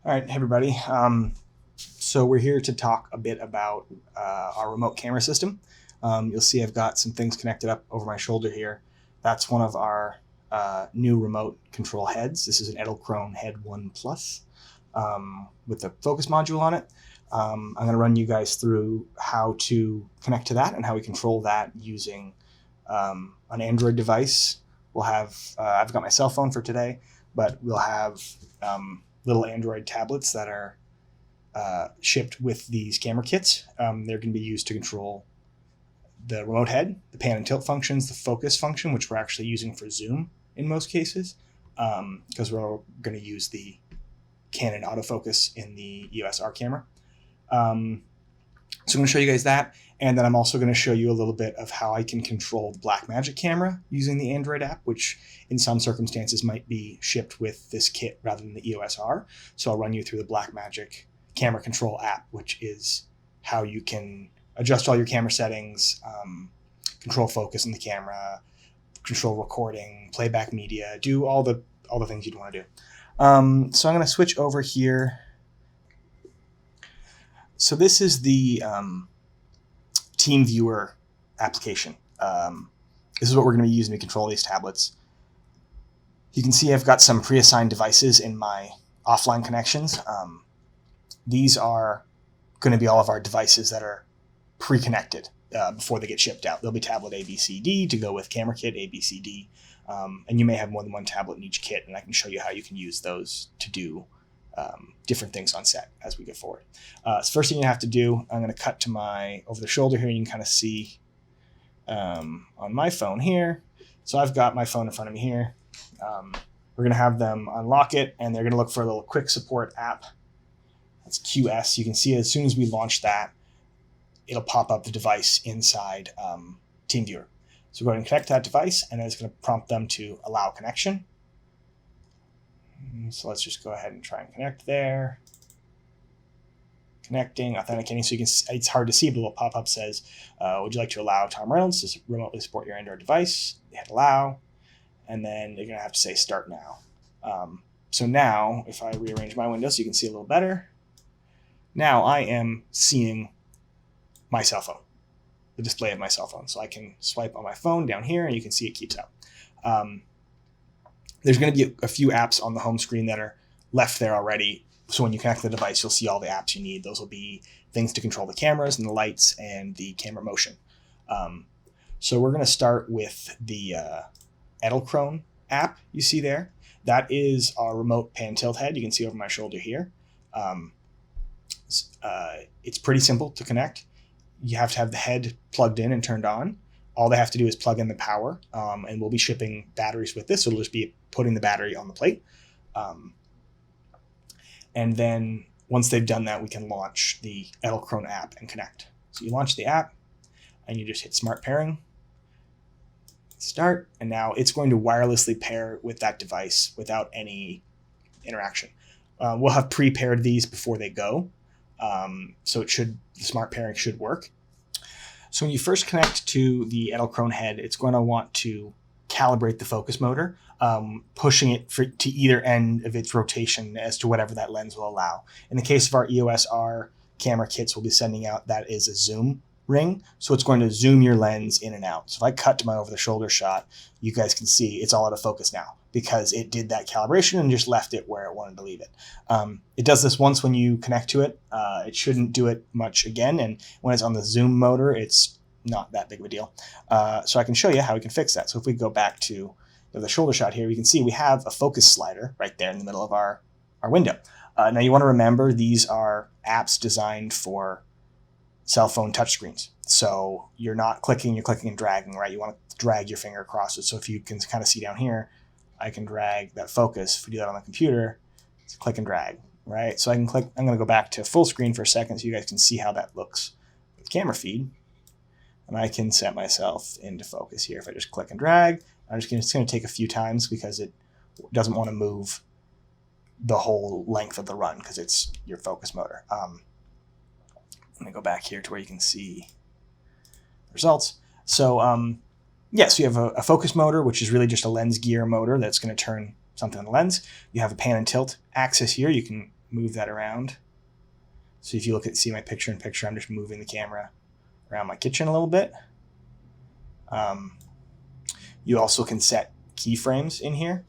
All right, hey everybody. So we're here to talk a bit about our remote camera system. You'll see I've got some things connected up over my shoulder here. That's one of our new remote control heads. This is an Edelkrone Head 1 Plus with the focus module on it. I'm going to run you guys through how to connect to that and how we control that using an Android device. We'll have, I've got my cell phone for today, but we'll have little Android tablets that are shipped with these camera kits. They're going to be used to control the remote head, the pan and tilt functions, the focus function, which we're actually using for zoom in most cases, because we're going to use the Canon autofocus in the EOS R camera. So I'm going to show you guys that, and then I'm also going to show you a little bit of how I can control the Blackmagic camera using the Android app, which in some circumstances might be shipped with this kit rather than the EOS R. So I'll run you through the Blackmagic camera control app, which is how you can adjust all your camera settings, control focus in the camera, control recording, playback media, do all the things you'd want to do. So I'm going to switch over here. So this is the Team Viewer application. This is what we're going to be using to control these tablets. You can see I've got some pre-assigned devices in my offline connections. These are going to be all of our devices that are pre-connected before they get shipped out. There'll be tablet A, B, C, D to go with camera kit A, B, C, D. And you may have more than one tablet in each kit, and I can show you how you can use those to do different things on set as we go forward. So first thing you have to do, I'm going to cut to my over the shoulder here. You can kind of see on my phone here. So I've got my phone in front of me here. We're going to have them unlock it, and they're going to look for a little quick support app. That's QS. You can see as soon as we launch that, it'll pop up the device inside TeamViewer. So go ahead and connect to that device, and then it's going to prompt them to allow connection. So let's just go ahead and try and connect there. Connecting, authenticating. So you can, it's hard to see, but a little pop-up says, would you like to allow Tom Reynolds to remotely support your Android device? They hit allow, and then you're going to have to say start now. So now, if I rearrange my window so you can see a little better, now I am seeing my cell phone, the display of my cell phone. So I can swipe on my phone down here, and you can see it keeps out. There's going to be a few apps on the home screen that are left there already. So when you connect the device, you'll see all the apps you need. Those will be things to control the cameras and the lights and the camera motion. So we're going to start with the Edelkrone app you see there. That is our remote pan tilt head. You can see over my shoulder here. It's pretty simple to connect. You have to have the head plugged in and turned on. All they have to do is plug in the power, and we'll be shipping batteries with this. So it'll just be putting the battery on the plate. And then once they've done that, we can launch the Edelkrone app and connect. So you launch the app, and you just hit smart pairing, start, and now it's going to wirelessly pair with that device without any interaction. We'll have pre-paired these before they go, so the smart pairing should work. So when you first connect to the Edelkrone head, it's going to want to calibrate the focus motor, pushing it to either end of its rotation as to whatever that lens will allow. In the case of our EOS R camera kits, we'll be sending out that is a zoom ring. So it's going to zoom your lens in and out. So if I cut to my over-the-shoulder shot, you guys can see it's all out of focus now because it did that calibration and just left it where it wanted to leave it. It does this once when you connect to it. It shouldn't do it much again. And when it's on the zoom motor, it's not that big of a deal. So I can show you how we can fix that. So if we go back to the shoulder shot here, we can see we have a focus slider right there in the middle of our window. Now you want to remember these are apps designed for cell phone touchscreens. So you're not clicking, you're clicking and dragging, right? You want to drag your finger across it. So if you can kind of see down here, I can drag that focus. If we do that on the computer, it's click and drag, right? So I can click, I'm going to go back to full screen for a second so you guys can see how that looks with camera feed. And I can set myself into focus here. If I just click and drag, it's going to take a few times because it doesn't want to move the whole length of the run because it's your focus motor. Let me go back here to where you can see the results. So yes, you have a focus motor, which is really just a lens gear motor that's going to turn something on the lens. You have a pan and tilt axis here. You can move that around. So if you see my picture-in-picture, I'm just moving the camera around my kitchen a little bit. You also can set keyframes in here.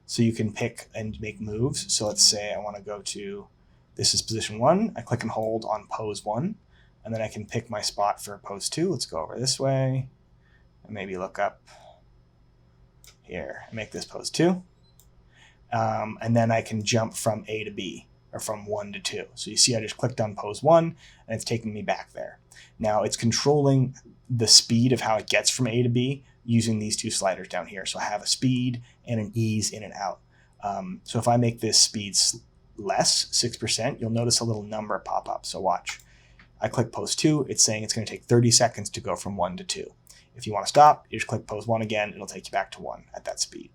So you can pick and make moves. So let's say I want to go to, this is position 1. I click and hold on pose 1. And then I can pick my spot for pose 2. Let's go over this way. And maybe look up here and make this pose 2. And then I can jump from A to B, or from 1 to 2. So you see I just clicked on pose 1, and it's taking me back there. Now it's controlling the speed of how it gets from A to B using these 2 sliders down here. So I have a speed and an ease in and out. So if I make this speed less, 6%, you'll notice a little number pop up. So watch. I click pose 2. It's saying it's going to take 30 seconds to go from 1 to 2. If you want to stop, you just click pose 1 again. It'll take you back to 1 at that speed.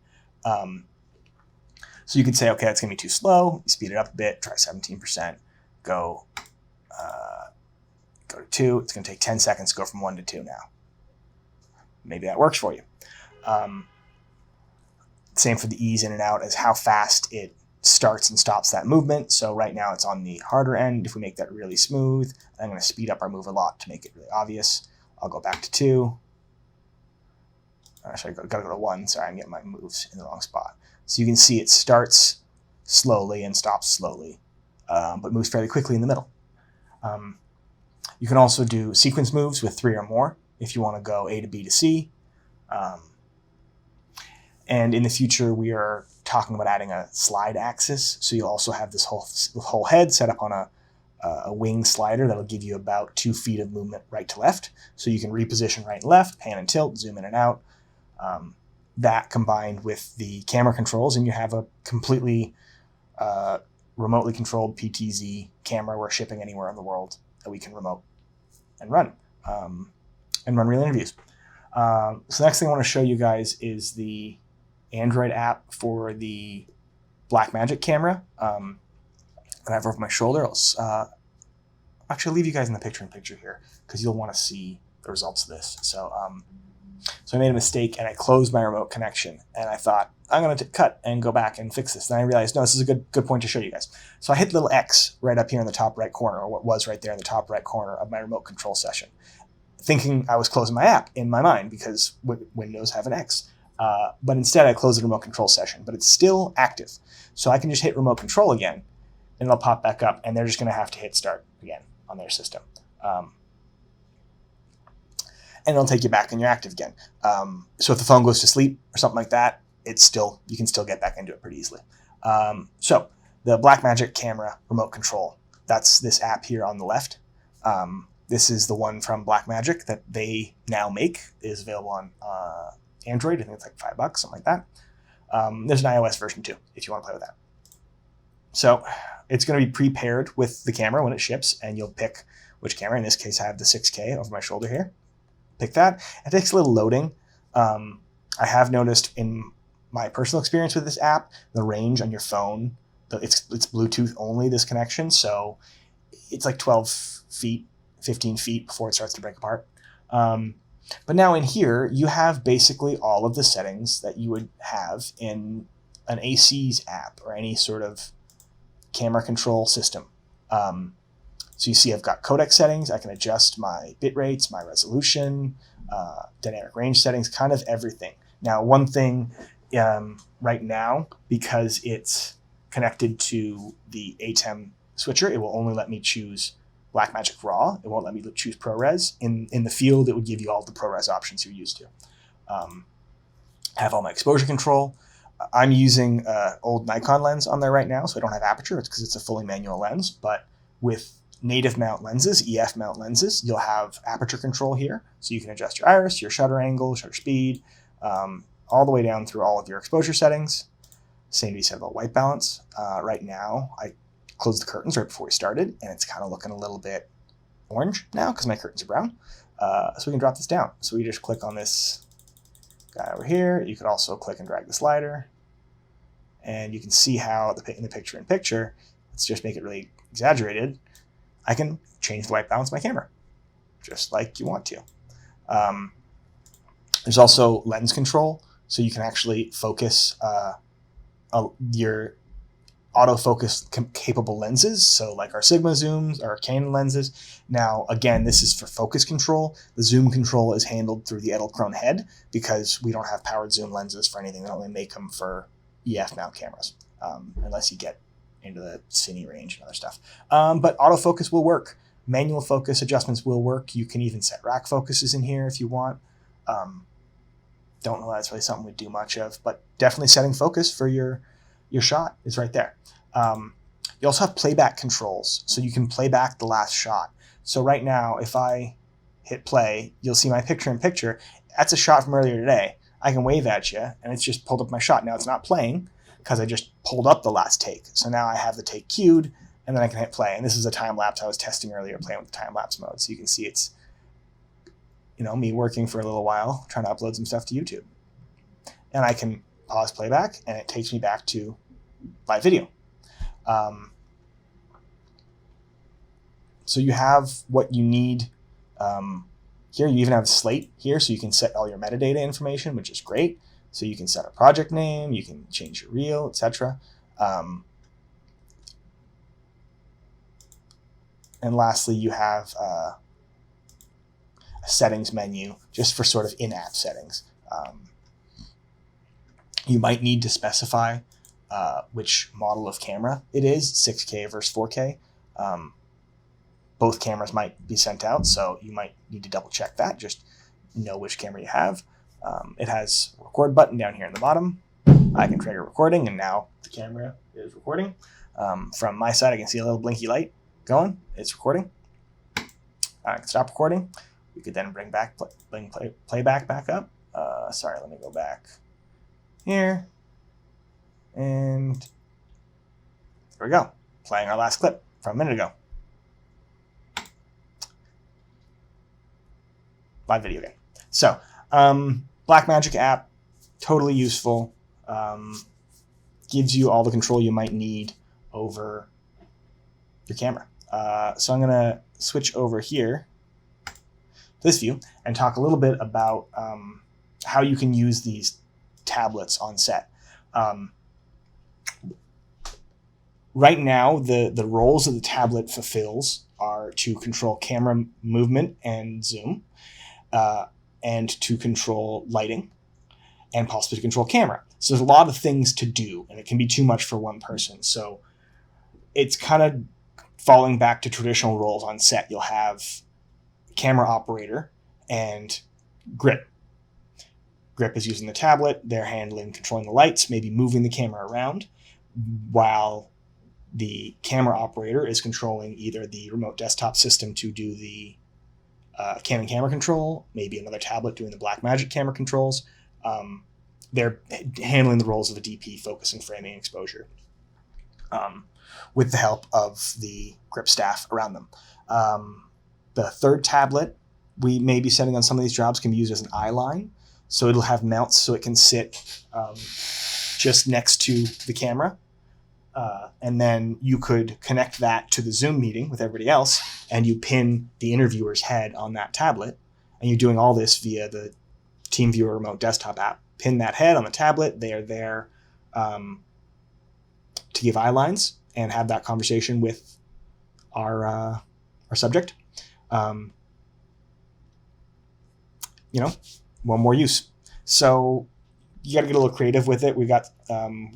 So you could say, okay, that's going to be too slow. You speed it up a bit. Try 17%. Go to 2. It's going to take 10 seconds to go from 1 to 2 now. Maybe that works for you. Same for the ease in and out, as how fast it starts and stops that movement. So right now it's on the harder end. If we make that really smooth, I'm going to speed up our move a lot to make it really obvious. I'll go back to 2. Actually, I got to go to 1. Sorry, I'm getting my moves in the wrong spot. So you can see it starts slowly and stops slowly, but moves fairly quickly in the middle. You can also do sequence moves with 3 or more if you want to go A to B to C. And in the future, we are talking about adding a slide axis. So you'll also have this whole head set up on a wing slider that'll give you about 2 feet of movement right to left. So you can reposition right and left, pan and tilt, zoom in and out. That combined with the camera controls, and you have a completely remotely controlled PTZ camera we're shipping anywhere in the world that we can remote and run real interviews. So the next thing I want to show you guys is the Android app for the Blackmagic camera that I have over my shoulder. I'll actually leave you guys in the picture-in-picture here because you'll want to see the results of this. So I made a mistake and I closed my remote connection, and I thought I'm going to cut and go back and fix this. Then I realized, no, this is a good point to show you guys. So I hit the little X right up here in the top right corner, or what was right there in the top right corner of my remote control session, thinking I was closing my app in my mind because Windows have an X. But instead I closed the remote control session, but it's still active. So I can just hit remote control again and it'll pop back up, and they're just going to have to hit start again on their system. And it'll take you back and you're active again. So if the phone goes to sleep or something like that, you can still get back into it pretty easily. So the Blackmagic camera remote control, that's this app here on the left. This is the one from Blackmagic that they now make. It is available on Android. I think it's like $5, something like that. There's an iOS version too, if you want to play with that. So it's going to be pre-paired with the camera when it ships, and you'll pick which camera. In this case, I have the 6K over my shoulder here. Pick that. It takes a little loading. I have noticed in my personal experience with this app, the range on your phone, it's Bluetooth only, this connection, so it's like 12 feet, 15 feet before it starts to break apart. But now in here, you have basically all of the settings that you would have in an AC's app or any sort of camera control system. So you see I've got codec settings. I can adjust my bit rates, my resolution, dynamic range settings, kind of everything. Now, one thing right now, because it's connected to the ATEM switcher, it will only let me choose Blackmagic RAW. It won't let me choose ProRes. In the field, it would give you all the ProRes options you're used to. I have all my exposure control. I'm using an old Nikon lens on there right now, so I don't have aperture. It's because it's a fully manual lens. But with native mount lenses, EF mount lenses, you'll have aperture control here. So you can adjust your iris, your shutter angle, shutter speed, all the way down through all of your exposure settings. Same to be said about white balance. Right now, I closed the curtains right before we started, and it's kind of looking a little bit orange now because my curtains are brown. So we can drop this down. So we just click on this guy over here. You could also click and drag the slider, and you can see how in the picture-in-picture, let's just make it really exaggerated, I can change the white balance of my camera, just like you want to. There's also lens control, so you can actually focus your autofocus capable lenses, so like our Sigma zooms, our Canon lenses. Now, again, this is for focus control. The zoom control is handled through the Edelkrone head because we don't have powered zoom lenses for anything. They only make them for EF mount cameras, unless you get into the cine range and other stuff. But autofocus will work. Manual focus adjustments will work. You can even set rack focuses in here if you want. Don't know that's really something we do much of, but definitely setting focus for your shot is right there. You also have playback controls, so you can play back the last shot. So right now, if I hit play, you'll see my picture-in-picture. That's a shot from earlier today. I can wave at you, and it's just pulled up my shot. Now it's not playing because I just pulled up the last take. So now I have the take queued, and then I can hit play. And this is a time-lapse I was testing earlier, playing with the time-lapse mode. So you can see it's, me working for a little while, trying to upload some stuff to YouTube. And I can pause playback, and it takes me back to live video. So you have what you need here. You even have a slate here, so you can set all your metadata information, which is great. So you can set a project name, you can change your reel, etc. And lastly, you have a settings menu just for sort of in-app settings. You might need to specify which model of camera it is, 6K versus 4K. Both cameras might be sent out, so you might need to double check that. Just know which camera you have. It has a record button down here in the bottom. I can trigger recording, and now the camera is recording. From my side, I can see a little blinky light going. It's recording. I can stop recording. We could then bring playback back up. Sorry, let me go back here. And there we go. Playing our last clip from a minute ago. Live video game. So, Blackmagic app, totally useful. Gives you all the control you might need over your camera. So I'm going to switch over here to this view and talk a little bit about how you can use these tablets on set. Right now, the roles that the tablet fulfills are to control camera movement and zoom, and to control lighting, and possibly to control camera. So there's a lot of things to do, and it can be too much for one person. So it's kind of falling back to traditional roles on set. You'll have camera operator and grip. Grip is using the tablet. They're handling, controlling the lights, maybe moving the camera around, while the camera operator is controlling either the remote desktop system to do the Canon camera control, maybe another tablet doing the Blackmagic camera controls. They're handling the roles of a DP, focusing, framing, exposure, with the help of the grip staff around them. The third tablet we may be setting on some of these jobs can be used as an eye line. So it'll have mounts so it can sit just next to the camera. And then you could connect that to the Zoom meeting with everybody else, and you pin the interviewer's head on that tablet. And you're doing all this via the TeamViewer remote desktop app. Pin that head on the tablet. They are there to give eye lines and have that conversation with our subject. One more use. So you got to get a little creative with it. We're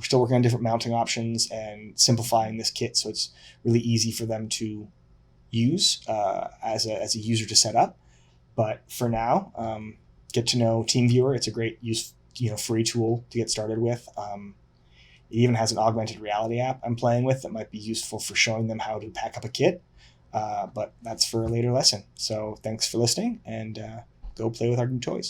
still working on different mounting options and simplifying this kit so it's really easy for them to use as a user to set up. But for now, get to know TeamViewer. It's a great free tool to get started with. It even has an augmented reality app I'm playing with that might be useful for showing them how to pack up a kit. But that's for a later lesson. So thanks for listening, and go play with our new toys.